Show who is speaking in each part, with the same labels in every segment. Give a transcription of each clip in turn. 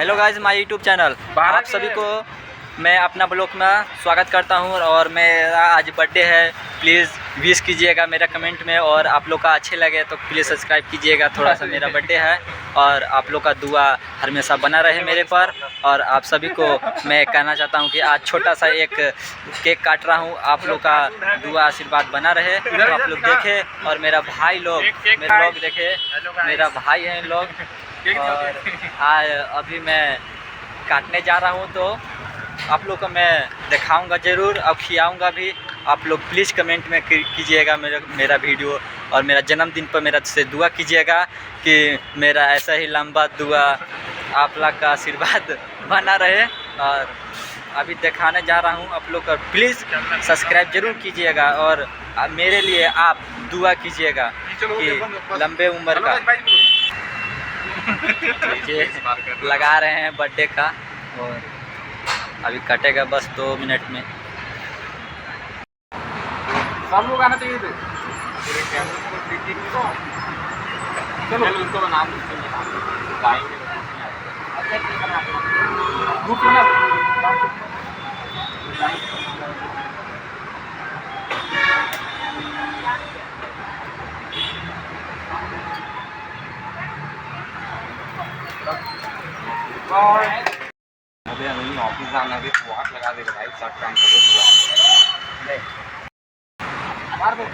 Speaker 1: Hello guys, my YouTube channel. आप सभी को मैं अपना ब्लॉग में स्वागत करता हूं और मेरा आज बर्थडे है। प्लीज़ विश कीजिएगा मेरा कमेंट में, और आप लोग का अच्छे लगे तो प्लीज़ सब्सक्राइब कीजिएगा। थोड़ा सा मेरा बर्थडे है और आप लोग का दुआ हमेशा बना रहे मेरे पर। और आप सभी को मैं कहना चाहता हूं कि आज छोटा सा एक केक काट रहा हूं। आप लोग का दुआ आशीर्वाद बना रहे तो आप लोग देखें, और मेरा भाई लोग मेरे लोग देखें, मेरा भाई हैं लोग। और आज अभी मैं काटने जा रहा हूँ, तो आप लोग को मैं दिखाऊंगा ज़रूर और खिलाऊंगा भी। आप लोग प्लीज़ कमेंट में कीजिएगा मेरा वीडियो, और मेरा जन्मदिन पर मेरा से दुआ कीजिएगा कि मेरा ऐसा ही लंबा दुआ आप लोग का आशीर्वाद बना रहे। और अभी दिखाने जा रहा हूँ, आप लोग का प्लीज़ सब्सक्राइब ज़रूर कीजिएगा, और मेरे लिए आप दुआ कीजिएगा कि लंबे उम्र का। ये लगा रहे हैं बर्थडे का, और अभी कटेगा बस 2 मिनट में।
Speaker 2: सब लोग आना चाहिए थे। चलो उसको बना अभी हमें ऑफिस आना भी वॉक लगा देगा भाई, शर्ट पैंट करो मार दो।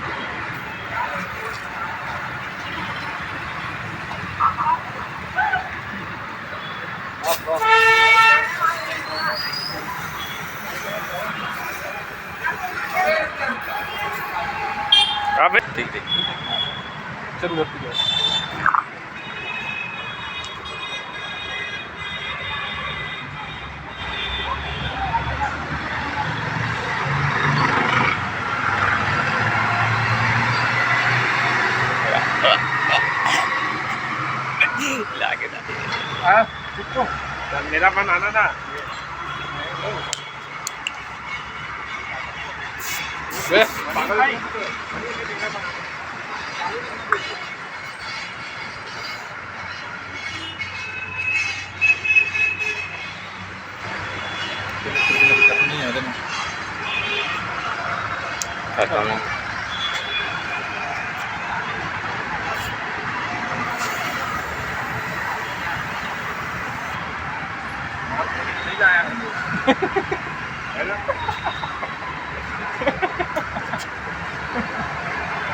Speaker 1: अबे ठीक ठीक
Speaker 2: चलो
Speaker 1: लागे
Speaker 2: मेरा बनाना ना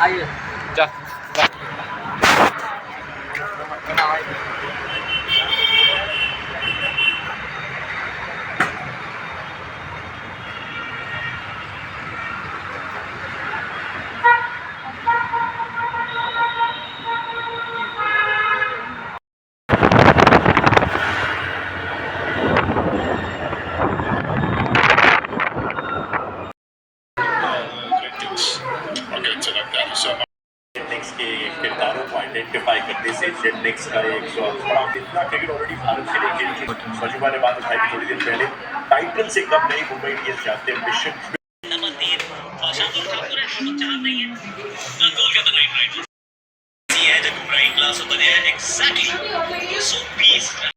Speaker 1: आइए
Speaker 2: जा
Speaker 3: के किरदारों को आइडेंटिफाई करने से जेटनेक्स का एक बड़ा कितना क्रिकेट ऑलरेडी भारत के लिए सजुमा ने बात उठाई थोड़ी देर पहले। टाइटल से कम नहीं मुंबई इंडियंस चाहते हैं मिशन है जब बुमराह क्लास होता है एग्जैक्टली सो पीस